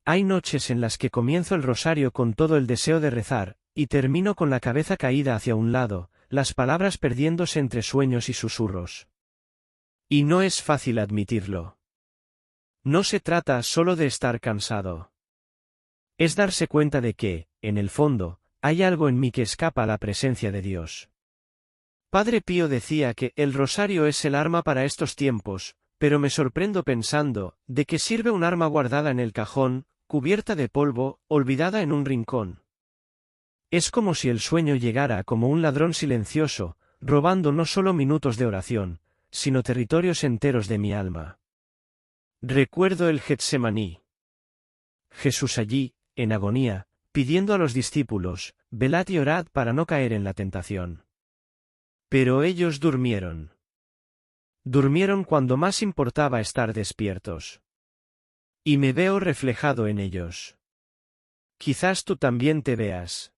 Hay noches en las que comienzo el rosario con todo el deseo de rezar, y termino con la cabeza caída hacia un lado, las palabras perdiéndose entre sueños y susurros. Y no es fácil admitirlo. No se trata solo de estar cansado. Es darse cuenta de que, en el fondo, hay algo en mí que escapa a la presencia de Dios. Padre Pío decía que el rosario es el arma para estos tiempos, pero me sorprendo pensando, ¿de qué sirve un arma guardada en el cajón, cubierta de polvo, olvidada en un rincón? Es como si el sueño llegara como un ladrón silencioso, robando no solo minutos de oración, sino territorios enteros de mi alma. Recuerdo el Getsemaní. Jesús allí, en agonía, pidiendo a los discípulos, velad y orad para no caer en la tentación. Pero ellos durmieron. Durmieron cuando más importaba estar despiertos. Y me veo reflejado en ellos. Quizás tú también te veas.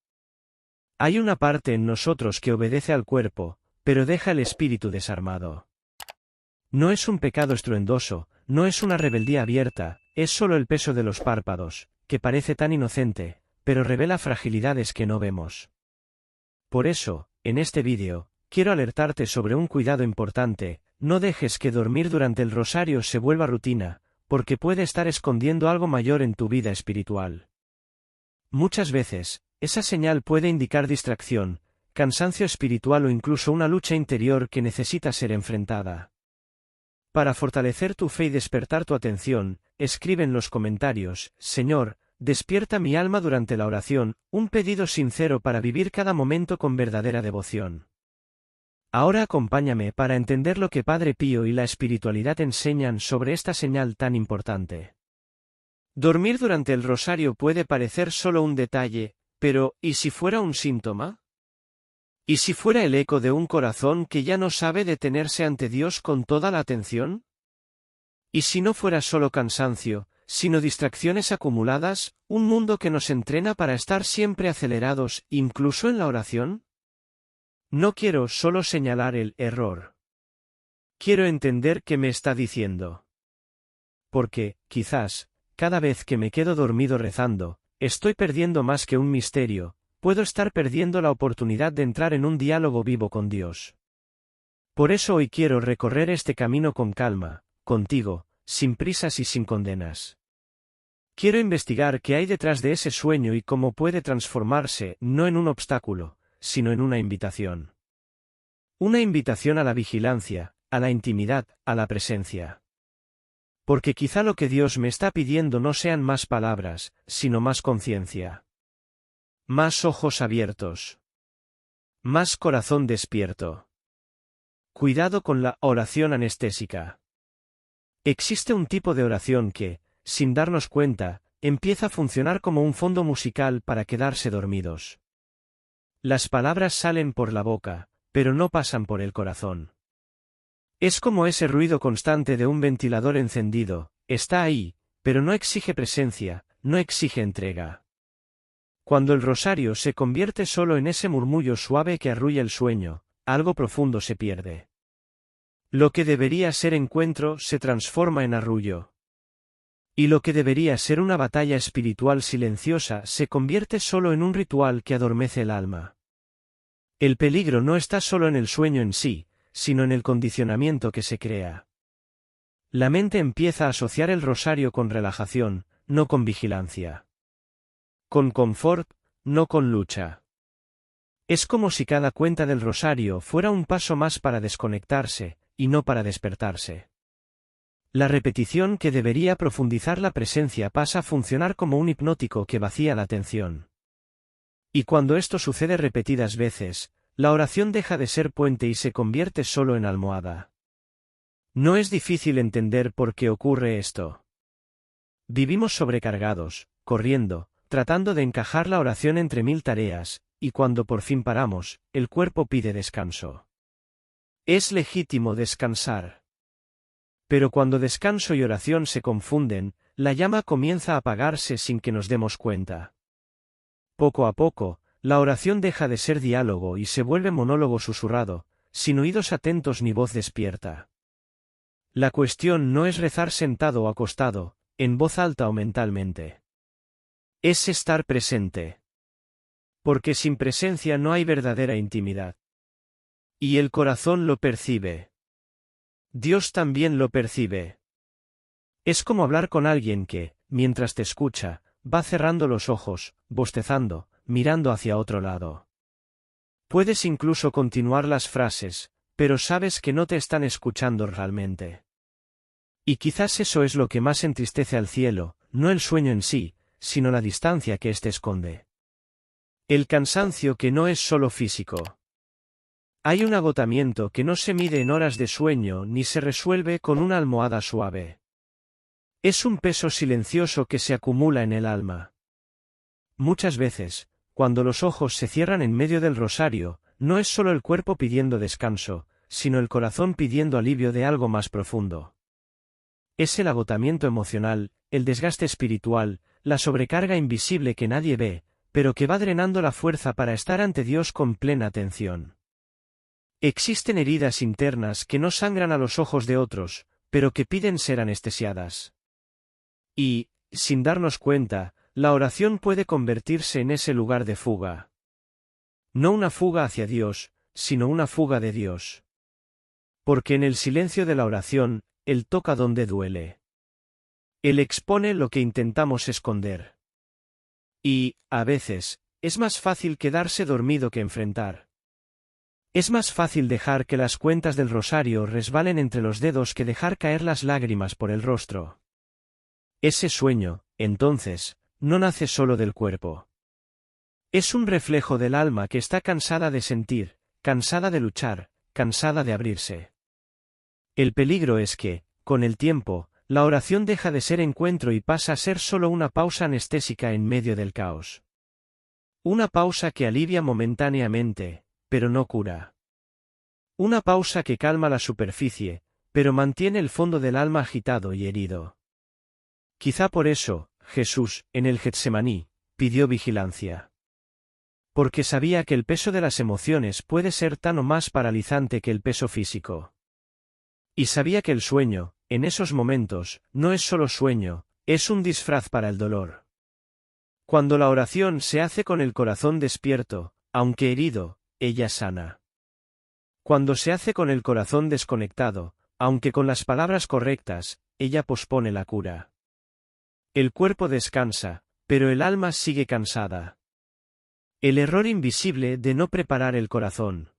Hay una parte en nosotros que obedece al cuerpo, pero deja el espíritu desarmado. No es un pecado estruendoso, no es una rebeldía abierta, es solo el peso de los párpados, que parece tan inocente, pero revela fragilidades que no vemos. Por eso, en este vídeo, quiero alertarte sobre un cuidado importante: no dejes que dormir durante el rosario se vuelva rutina, porque puede estar escondiendo algo mayor en tu vida espiritual. Muchas veces, esa señal puede indicar distracción, cansancio espiritual o incluso una lucha interior que necesita ser enfrentada. Para fortalecer tu fe y despertar tu atención, escribe en los comentarios: Señor, despierta mi alma durante la oración, un pedido sincero para vivir cada momento con verdadera devoción. Ahora acompáñame para entender lo que Padre Pío y la espiritualidad enseñan sobre esta señal tan importante. Dormir durante el rosario puede parecer solo un detalle, pero ¿y si fuera un síntoma? ¿Y si fuera el eco de un corazón que ya no sabe detenerse ante Dios con toda la atención? ¿Y si no fuera solo cansancio, sino distracciones acumuladas, un mundo que nos entrena para estar siempre acelerados, incluso en la oración? No quiero solo señalar el error. Quiero entender qué me está diciendo. Porque, quizás, cada vez que me quedo dormido rezando, estoy perdiendo más que un misterio, puedo estar perdiendo la oportunidad de entrar en un diálogo vivo con Dios. Por eso hoy quiero recorrer este camino con calma, contigo, sin prisas y sin condenas. Quiero investigar qué hay detrás de ese sueño y cómo puede transformarse, no en un obstáculo, sino en una invitación. Una invitación a la vigilancia, a la intimidad, a la presencia. Porque quizá lo que Dios me está pidiendo no sean más palabras, sino más conciencia. Más ojos abiertos. Más corazón despierto. Cuidado con la oración anestésica. Existe un tipo de oración que, sin darnos cuenta, empieza a funcionar como un fondo musical para quedarse dormidos. Las palabras salen por la boca, pero no pasan por el corazón. Es como ese ruido constante de un ventilador encendido: está ahí, pero no exige presencia, no exige entrega. Cuando el rosario se convierte solo en ese murmullo suave que arrulla el sueño, algo profundo se pierde. Lo que debería ser encuentro se transforma en arrullo. Y lo que debería ser una batalla espiritual silenciosa se convierte solo en un ritual que adormece el alma. El peligro no está solo en el sueño en sí, sino en el condicionamiento que se crea. La mente empieza a asociar el rosario con relajación, no con vigilancia. Con confort, no con lucha. Es como si cada cuenta del rosario fuera un paso más para desconectarse, y no para despertarse. La repetición que debería profundizar la presencia pasa a funcionar como un hipnótico que vacía la atención. Y cuando esto sucede repetidas veces, la oración deja de ser puente y se convierte solo en almohada. No es difícil entender por qué ocurre esto. Vivimos sobrecargados, corriendo, tratando de encajar la oración entre 1000 tareas, y cuando por fin paramos, el cuerpo pide descanso. Es legítimo descansar. Pero cuando descanso y oración se confunden, la llama comienza a apagarse sin que nos demos cuenta. Poco a poco, la oración deja de ser diálogo y se vuelve monólogo susurrado, sin oídos atentos ni voz despierta. La cuestión no es rezar sentado o acostado, en voz alta o mentalmente. Es estar presente. Porque sin presencia no hay verdadera intimidad. Y el corazón lo percibe. Dios también lo percibe. Es como hablar con alguien que, mientras te escucha, va cerrando los ojos, bostezando, mirando hacia otro lado. Puedes incluso continuar las frases, pero sabes que no te están escuchando realmente. Y quizás eso es lo que más entristece al cielo, no el sueño en sí, sino la distancia que éste esconde. El cansancio que no es solo físico. Hay un agotamiento que no se mide en horas de sueño ni se resuelve con una almohada suave. Es un peso silencioso que se acumula en el alma. Muchas veces, cuando los ojos se cierran en medio del rosario, no es solo el cuerpo pidiendo descanso, sino el corazón pidiendo alivio de algo más profundo. Es el agotamiento emocional, el desgaste espiritual, la sobrecarga invisible que nadie ve, pero que va drenando la fuerza para estar ante Dios con plena atención. Existen heridas internas que no sangran a los ojos de otros, pero que piden ser anestesiadas. Y, sin darnos cuenta, la oración puede convertirse en ese lugar de fuga. No una fuga hacia Dios, sino una fuga de Dios. Porque en el silencio de la oración, Él toca donde duele. Él expone lo que intentamos esconder. Y, a veces, es más fácil quedarse dormido que enfrentar. Es más fácil dejar que las cuentas del rosario resbalen entre los dedos que dejar caer las lágrimas por el rostro. Ese sueño, entonces, no nace solo del cuerpo. Es un reflejo del alma que está cansada de sentir, cansada de luchar, cansada de abrirse. El peligro es que, con el tiempo, la oración deja de ser encuentro y pasa a ser solo una pausa anestésica en medio del caos. Una pausa que alivia momentáneamente, pero no cura. Una pausa que calma la superficie, pero mantiene el fondo del alma agitado y herido. Quizá por eso, Jesús, en el Getsemaní, pidió vigilancia. Porque sabía que el peso de las emociones puede ser tan o más paralizante que el peso físico. Y sabía que el sueño, en esos momentos, no es solo sueño, es un disfraz para el dolor. Cuando la oración se hace con el corazón despierto, aunque herido, ella sana. Cuando se hace con el corazón desconectado, aunque con las palabras correctas, ella pospone la cura. El cuerpo descansa, pero el alma sigue cansada. El error invisible de no preparar el corazón.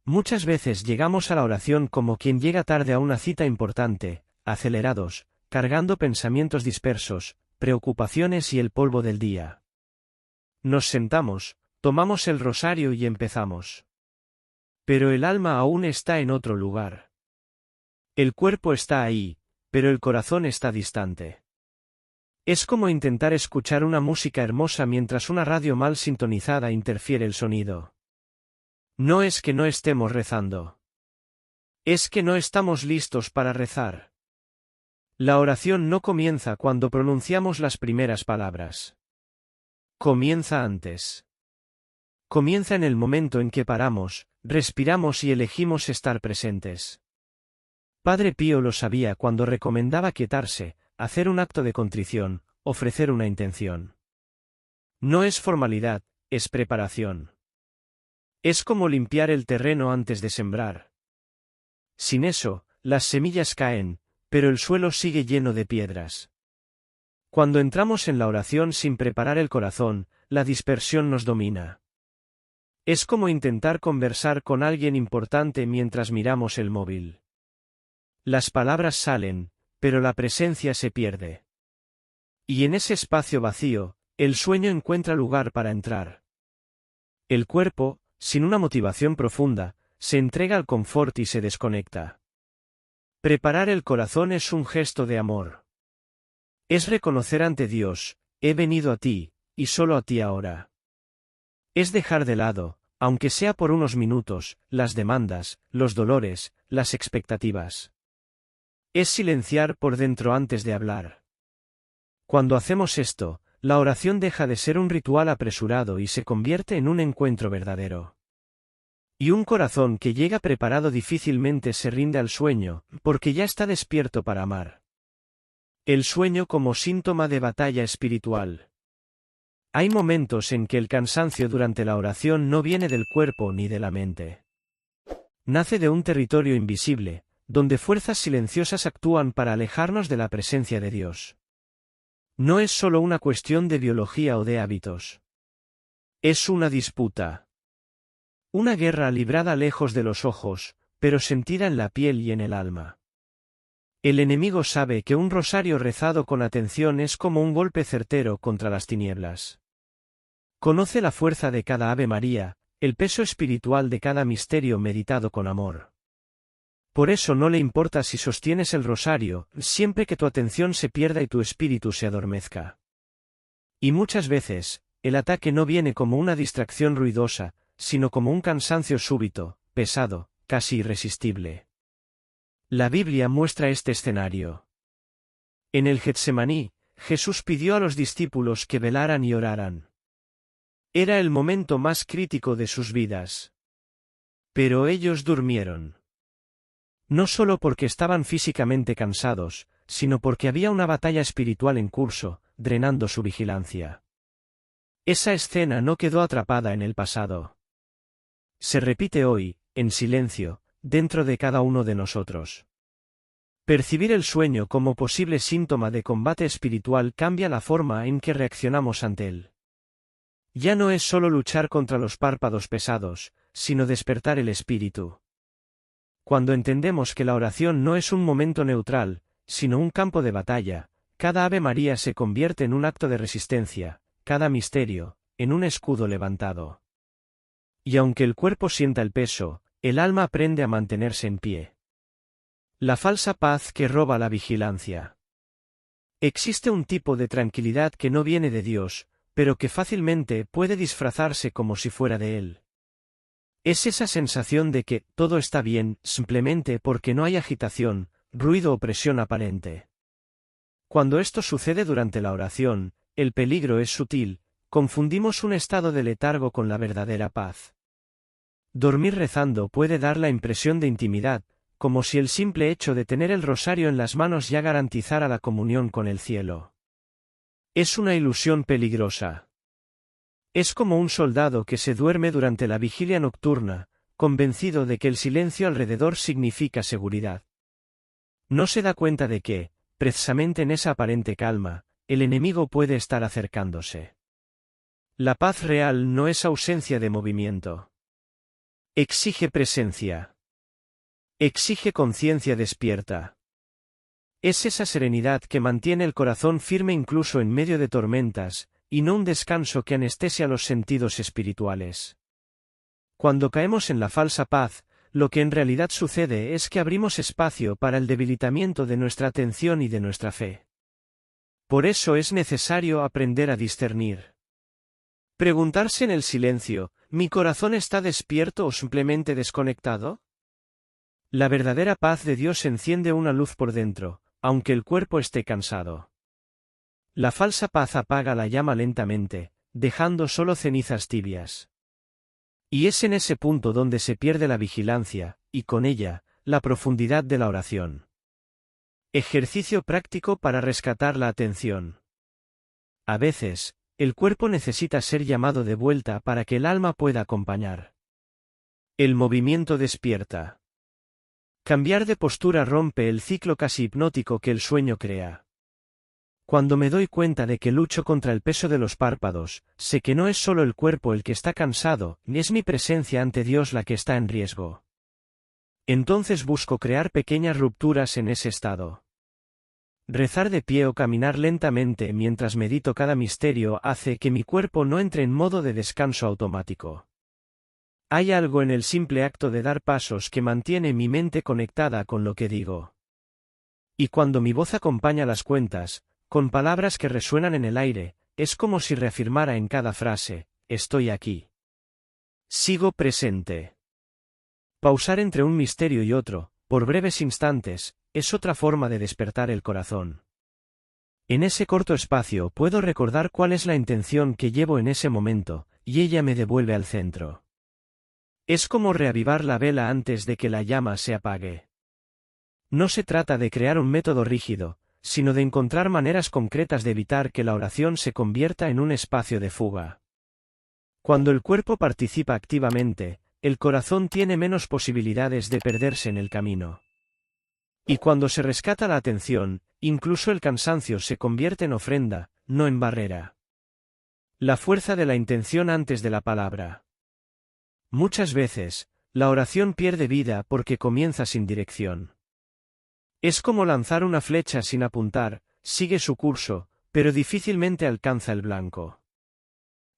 Muchas veces llegamos a la oración como quien llega tarde a una cita importante, acelerados, cargando pensamientos dispersos, preocupaciones y el polvo del día. Nos sentamos, tomamos el rosario y empezamos. Pero el alma aún está en otro lugar. El cuerpo está ahí, pero el corazón está distante. Es como intentar escuchar una música hermosa mientras una radio mal sintonizada interfiere el sonido. No es que no estemos rezando. Es que no estamos listos para rezar. La oración no comienza cuando pronunciamos las primeras palabras. Comienza antes. Comienza en el momento en que paramos, respiramos y elegimos estar presentes. Padre Pío lo sabía cuando recomendaba quietarse, hacer un acto de contrición, ofrecer una intención. No es formalidad, es preparación. Es como limpiar el terreno antes de sembrar. Sin eso, las semillas caen, pero el suelo sigue lleno de piedras. Cuando entramos en la oración sin preparar el corazón, la dispersión nos domina. Es como intentar conversar con alguien importante mientras miramos el móvil. Las palabras salen, pero la presencia se pierde. Y en ese espacio vacío, el sueño encuentra lugar para entrar. El cuerpo, sin una motivación profunda, se entrega al confort y se desconecta. Preparar el corazón es un gesto de amor. Es reconocer ante Dios, he venido a ti, y solo a ti ahora. Es dejar de lado, aunque sea por unos minutos, las demandas, los dolores, las expectativas. Es silenciar por dentro antes de hablar. Cuando hacemos esto, la oración deja de ser un ritual apresurado y se convierte en un encuentro verdadero. Y un corazón que llega preparado difícilmente se rinde al sueño, porque ya está despierto para amar. El sueño como síntoma de batalla espiritual. Hay momentos en que el cansancio durante la oración no viene del cuerpo ni de la mente. Nace de un territorio invisible, donde fuerzas silenciosas actúan para alejarnos de la presencia de Dios. No es solo una cuestión de biología o de hábitos. Es una disputa. Una guerra librada lejos de los ojos, pero sentida en la piel y en el alma. El enemigo sabe que un rosario rezado con atención es como un golpe certero contra las tinieblas. Conoce la fuerza de cada Ave María, el peso espiritual de cada misterio meditado con amor. Por eso no le importa si sostienes el rosario, siempre que tu atención se pierda y tu espíritu se adormezca. Y muchas veces, el ataque no viene como una distracción ruidosa, sino como un cansancio súbito, pesado, casi irresistible. La Biblia muestra este escenario. En el Getsemaní, Jesús pidió a los discípulos que velaran y oraran. Era el momento más crítico de sus vidas. Pero ellos durmieron. No solo porque estaban físicamente cansados, sino porque había una batalla espiritual en curso, drenando su vigilancia. Esa escena no quedó atrapada en el pasado. Se repite hoy, en silencio, dentro de cada uno de nosotros. Percibir el sueño como posible síntoma de combate espiritual cambia la forma en que reaccionamos ante él. Ya no es solo luchar contra los párpados pesados, sino despertar el espíritu. Cuando entendemos que la oración no es un momento neutral, sino un campo de batalla, cada Ave María se convierte en un acto de resistencia, cada misterio, en un escudo levantado. Y aunque el cuerpo sienta el peso, el alma aprende a mantenerse en pie. La falsa paz que roba la vigilancia. Existe un tipo de tranquilidad que no viene de Dios, pero que fácilmente puede disfrazarse como si fuera de Él. Es esa sensación de que todo está bien, simplemente porque no hay agitación, ruido o presión aparente. Cuando esto sucede durante la oración, el peligro es sutil, confundimos un estado de letargo con la verdadera paz. Dormir rezando puede dar la impresión de intimidad, como si el simple hecho de tener el rosario en las manos ya garantizara la comunión con el cielo. Es una ilusión peligrosa. Es como un soldado que se duerme durante la vigilia nocturna, convencido de que el silencio alrededor significa seguridad. No se da cuenta de que, precisamente en esa aparente calma, el enemigo puede estar acercándose. La paz real no es ausencia de movimiento. Exige presencia. Exige conciencia despierta. Es esa serenidad que mantiene el corazón firme incluso en medio de tormentas, y no un descanso que anestesia los sentidos espirituales. Cuando caemos en la falsa paz, lo que en realidad sucede es que abrimos espacio para el debilitamiento de nuestra atención y de nuestra fe. Por eso es necesario aprender a discernir. Preguntarse en el silencio, ¿mi corazón está despierto o simplemente desconectado? La verdadera paz de Dios enciende una luz por dentro, aunque el cuerpo esté cansado. La falsa paz apaga la llama lentamente, dejando solo cenizas tibias. Y es en ese punto donde se pierde la vigilancia, y con ella, la profundidad de la oración. Ejercicio práctico para rescatar la atención. A veces, el cuerpo necesita ser llamado de vuelta para que el alma pueda acompañar. El movimiento despierta. Cambiar de postura rompe el ciclo casi hipnótico que el sueño crea. Cuando me doy cuenta de que lucho contra el peso de los párpados, sé que no es solo el cuerpo el que está cansado, ni es mi presencia ante Dios la que está en riesgo. Entonces busco crear pequeñas rupturas en ese estado. Rezar de pie o caminar lentamente mientras medito cada misterio hace que mi cuerpo no entre en modo de descanso automático. Hay algo en el simple acto de dar pasos que mantiene mi mente conectada con lo que digo. Y cuando mi voz acompaña las cuentas, con palabras que resuenan en el aire, es como si reafirmara en cada frase, estoy aquí. Sigo presente. Pausar entre un misterio y otro, por breves instantes, es otra forma de despertar el corazón. En ese corto espacio puedo recordar cuál es la intención que llevo en ese momento, y ella me devuelve al centro. Es como reavivar la vela antes de que la llama se apague. No se trata de crear un método rígido, sino de encontrar maneras concretas de evitar que la oración se convierta en un espacio de fuga. Cuando el cuerpo participa activamente, el corazón tiene menos posibilidades de perderse en el camino. Y cuando se rescata la atención, incluso el cansancio se convierte en ofrenda, no en barrera. La fuerza de la intención antes de la palabra. Muchas veces, la oración pierde vida porque comienza sin dirección. Es como lanzar una flecha sin apuntar, sigue su curso, pero difícilmente alcanza el blanco.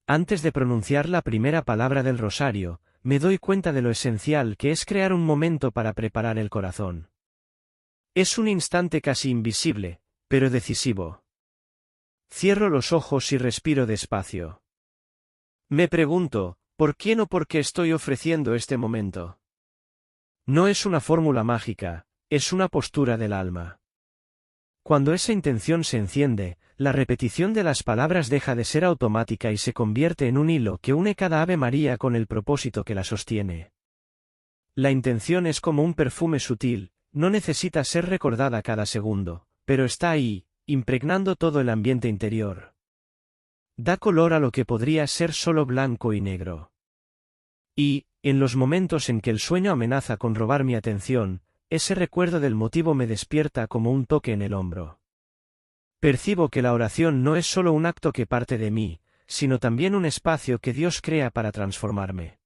Antes de pronunciar la primera palabra del rosario, me doy cuenta de lo esencial que es crear un momento para preparar el corazón. Es un instante casi invisible, pero decisivo. Cierro los ojos y respiro despacio. Me pregunto, ¿por quién o por qué estoy ofreciendo este momento? No es una fórmula mágica, es una postura del alma. Cuando esa intención se enciende, la repetición de las palabras deja de ser automática y se convierte en un hilo que une cada Ave María con el propósito que la sostiene. La intención es como un perfume sutil, no necesita ser recordada cada segundo, pero está ahí, impregnando todo el ambiente interior. Da color a lo que podría ser solo blanco y negro. Y, en los momentos en que el sueño amenaza con robar mi atención, ese recuerdo del motivo me despierta como un toque en el hombro. Percibo que la oración no es solo un acto que parte de mí, sino también un espacio que Dios crea para transformarme.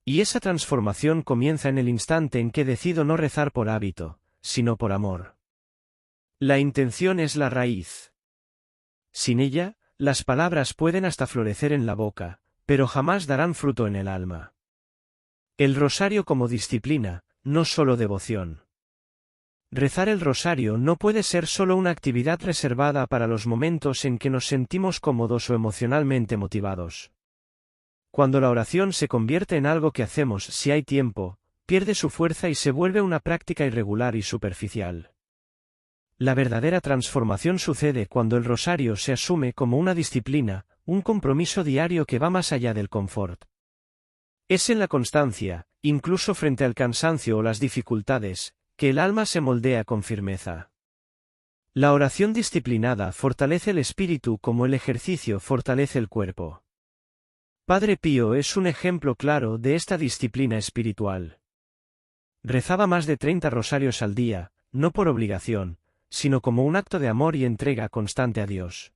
Y esa transformación comienza en el instante en que decido no rezar por hábito, sino por amor. La intención es la raíz. Sin ella, las palabras pueden hasta florecer en la boca, pero jamás darán fruto en el alma. El rosario como disciplina, no solo devoción. Rezar el rosario no puede ser solo una actividad reservada para los momentos en que nos sentimos cómodos o emocionalmente motivados. Cuando la oración se convierte en algo que hacemos si hay tiempo, pierde su fuerza y se vuelve una práctica irregular y superficial. La verdadera transformación sucede cuando el rosario se asume como una disciplina, un compromiso diario que va más allá del confort. Es en la constancia, incluso frente al cansancio o las dificultades, que el alma se moldea con firmeza. La oración disciplinada fortalece el espíritu como el ejercicio fortalece el cuerpo. Padre Pío es un ejemplo claro de esta disciplina espiritual. Rezaba más de 30 rosarios al día, no por obligación, sino como un acto de amor y entrega constante a Dios.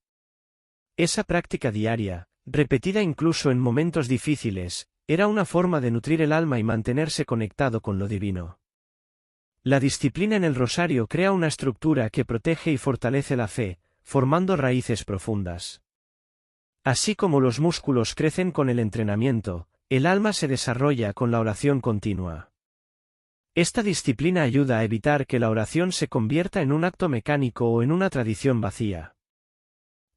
Esa práctica diaria, repetida incluso en momentos difíciles, era una forma de nutrir el alma y mantenerse conectado con lo divino. La disciplina en el rosario crea una estructura que protege y fortalece la fe, formando raíces profundas. Así como los músculos crecen con el entrenamiento, el alma se desarrolla con la oración continua. Esta disciplina ayuda a evitar que la oración se convierta en un acto mecánico o en una tradición vacía.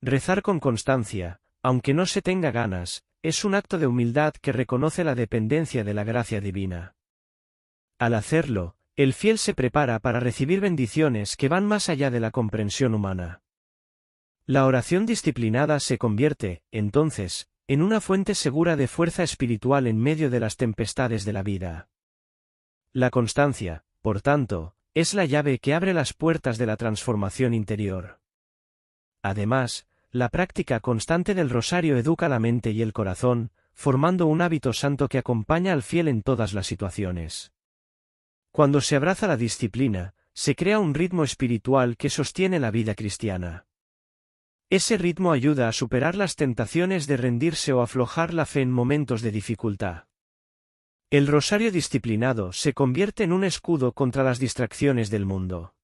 Rezar con constancia, aunque no se tenga ganas, es un acto de humildad que reconoce la dependencia de la gracia divina. Al hacerlo, el fiel se prepara para recibir bendiciones que van más allá de la comprensión humana. La oración disciplinada se convierte, entonces, en una fuente segura de fuerza espiritual en medio de las tempestades de la vida. La constancia, por tanto, es la llave que abre las puertas de la transformación interior. Además, la práctica constante del rosario educa la mente y el corazón, formando un hábito santo que acompaña al fiel en todas las situaciones. Cuando se abraza la disciplina, se crea un ritmo espiritual que sostiene la vida cristiana. Ese ritmo ayuda a superar las tentaciones de rendirse o aflojar la fe en momentos de dificultad. El rosario disciplinado se convierte en un escudo contra las distracciones del mundo.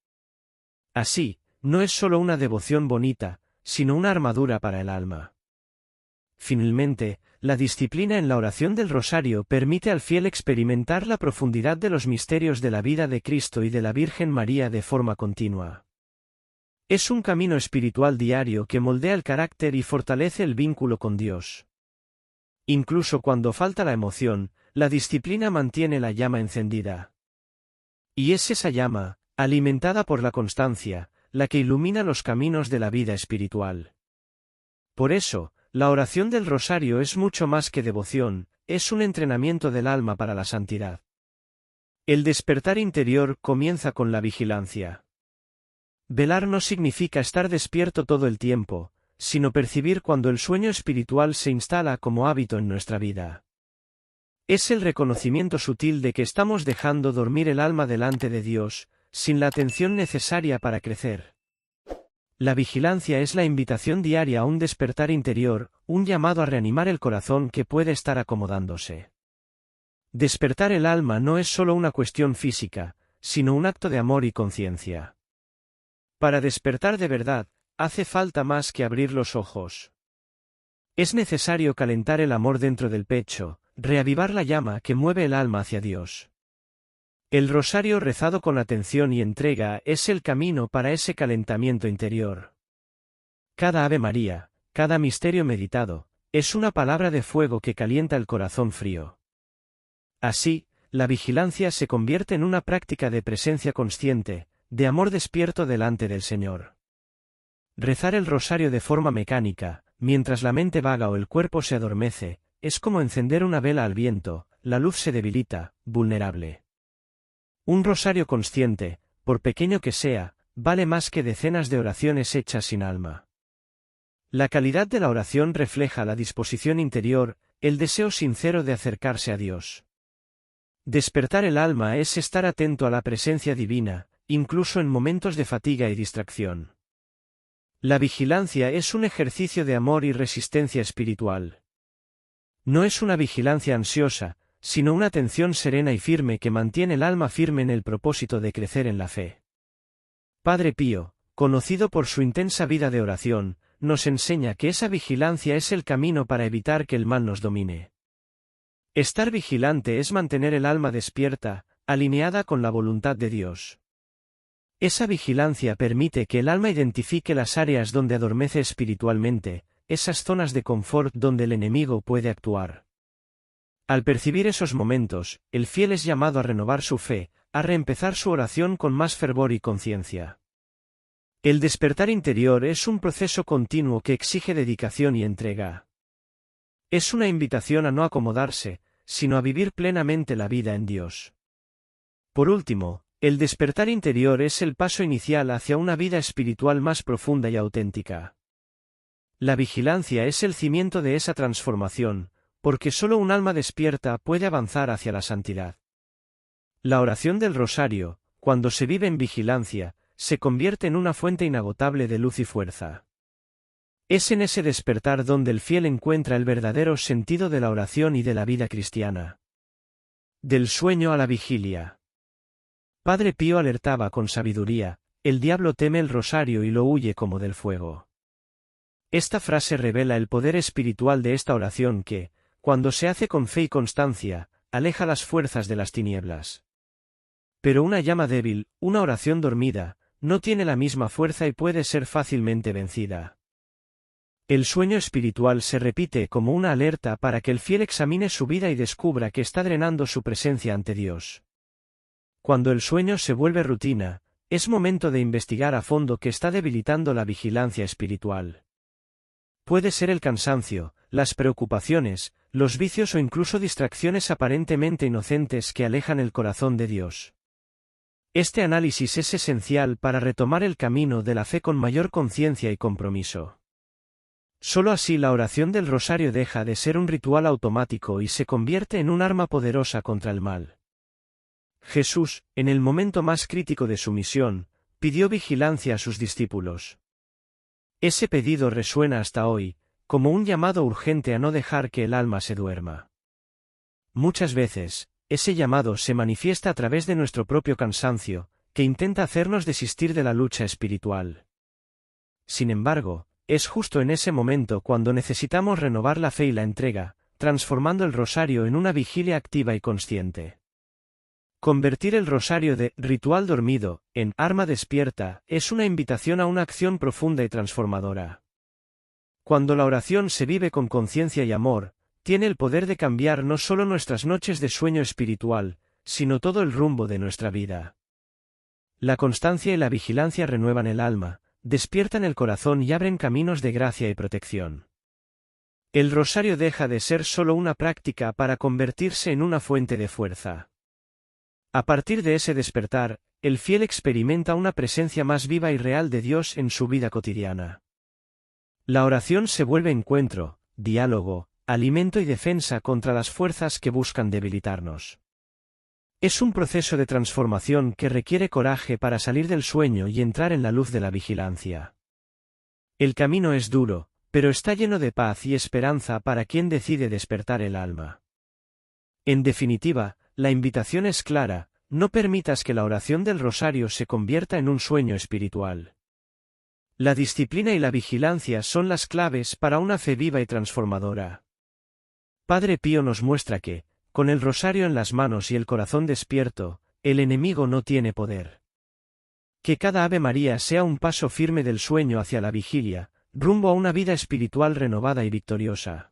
Así, no es solo una devoción bonita, sino una armadura para el alma. Finalmente, la disciplina en la oración del rosario permite al fiel experimentar la profundidad de los misterios de la vida de Cristo y de la Virgen María de forma continua. Es un camino espiritual diario que moldea el carácter y fortalece el vínculo con Dios. Incluso cuando falta la emoción, la disciplina mantiene la llama encendida. Y es esa llama, alimentada por la constancia, la que ilumina los caminos de la vida espiritual. Por eso, la oración del rosario es mucho más que devoción, es un entrenamiento del alma para la santidad. El despertar interior comienza con la vigilancia. Velar no significa estar despierto todo el tiempo, sino percibir cuando el sueño espiritual se instala como hábito en nuestra vida. Es el reconocimiento sutil de que estamos dejando dormir el alma delante de Dios, sin la atención necesaria para crecer. La vigilancia es la invitación diaria a un despertar interior, un llamado a reanimar el corazón que puede estar acomodándose. Despertar el alma no es solo una cuestión física, sino un acto de amor y conciencia. Para despertar de verdad, hace falta más que abrir los ojos. Es necesario calentar el amor dentro del pecho, reavivar la llama que mueve el alma hacia Dios. El rosario rezado con atención y entrega es el camino para ese calentamiento interior. Cada Ave María, cada misterio meditado, es una palabra de fuego que calienta el corazón frío. Así, la vigilancia se convierte en una práctica de presencia consciente, de amor despierto delante del Señor. Rezar el rosario de forma mecánica, mientras la mente vaga o el cuerpo se adormece, es como encender una vela al viento, la luz se debilita, vulnerable. Un rosario consciente, por pequeño que sea, vale más que decenas de oraciones hechas sin alma. La calidad de la oración refleja la disposición interior, el deseo sincero de acercarse a Dios. Despertar el alma es estar atento a la presencia divina, incluso en momentos de fatiga y distracción. La vigilancia es un ejercicio de amor y resistencia espiritual. No es una vigilancia ansiosa, sino una atención serena y firme que mantiene el alma firme en el propósito de crecer en la fe. Padre Pío, conocido por su intensa vida de oración, nos enseña que esa vigilancia es el camino para evitar que el mal nos domine. Estar vigilante es mantener el alma despierta, alineada con la voluntad de Dios. Esa vigilancia permite que el alma identifique las áreas donde adormece espiritualmente, esas zonas de confort donde el enemigo puede actuar. Al percibir esos momentos, el fiel es llamado a renovar su fe, a reempezar su oración con más fervor y conciencia. El despertar interior es un proceso continuo que exige dedicación y entrega. Es una invitación a no acomodarse, sino a vivir plenamente la vida en Dios. Por último, el despertar interior es el paso inicial hacia una vida espiritual más profunda y auténtica. La vigilancia es el cimiento de esa transformación, porque solo un alma despierta puede avanzar hacia la santidad. La oración del rosario, cuando se vive en vigilancia, se convierte en una fuente inagotable de luz y fuerza. Es en ese despertar donde el fiel encuentra el verdadero sentido de la oración y de la vida cristiana. Del sueño a la vigilia. Padre Pío alertaba con sabiduría: el diablo teme el rosario y lo huye como del fuego. Esta frase revela el poder espiritual de esta oración que, cuando se hace con fe y constancia, aleja las fuerzas de las tinieblas. Pero una llama débil, una oración dormida, no tiene la misma fuerza y puede ser fácilmente vencida. El sueño espiritual se repite como una alerta para que el fiel examine su vida y descubra que está drenando su presencia ante Dios. Cuando el sueño se vuelve rutina, es momento de investigar a fondo qué está debilitando la vigilancia espiritual. Puede ser el cansancio, las preocupaciones, los vicios o incluso distracciones aparentemente inocentes que alejan el corazón de Dios. Este análisis es esencial para retomar el camino de la fe con mayor conciencia y compromiso. Solo así la oración del rosario deja de ser un ritual automático y se convierte en un arma poderosa contra el mal. Jesús, en el momento más crítico de su misión, pidió vigilancia a sus discípulos. Ese pedido resuena hasta hoy, como un llamado urgente a no dejar que el alma se duerma. Muchas veces, ese llamado se manifiesta a través de nuestro propio cansancio, que intenta hacernos desistir de la lucha espiritual. Sin embargo, es justo en ese momento cuando necesitamos renovar la fe y la entrega, transformando el rosario en una vigilia activa y consciente. Convertir el rosario de ritual dormido en arma despierta es una invitación a una acción profunda y transformadora. Cuando la oración se vive con conciencia y amor, tiene el poder de cambiar no solo nuestras noches de sueño espiritual, sino todo el rumbo de nuestra vida. La constancia y la vigilancia renuevan el alma, despiertan el corazón y abren caminos de gracia y protección. El rosario deja de ser solo una práctica para convertirse en una fuente de fuerza. A partir de ese despertar, el fiel experimenta una presencia más viva y real de Dios en su vida cotidiana. La oración se vuelve encuentro, diálogo, alimento y defensa contra las fuerzas que buscan debilitarnos. Es un proceso de transformación que requiere coraje para salir del sueño y entrar en la luz de la vigilancia. El camino es duro, pero está lleno de paz y esperanza para quien decide despertar el alma. En definitiva, la invitación es clara: no permitas que la oración del rosario se convierta en un sueño espiritual. La disciplina y la vigilancia son las claves para una fe viva y transformadora. Padre Pío nos muestra que, con el rosario en las manos y el corazón despierto, el enemigo no tiene poder. Que cada Ave María sea un paso firme del sueño hacia la vigilia, rumbo a una vida espiritual renovada y victoriosa.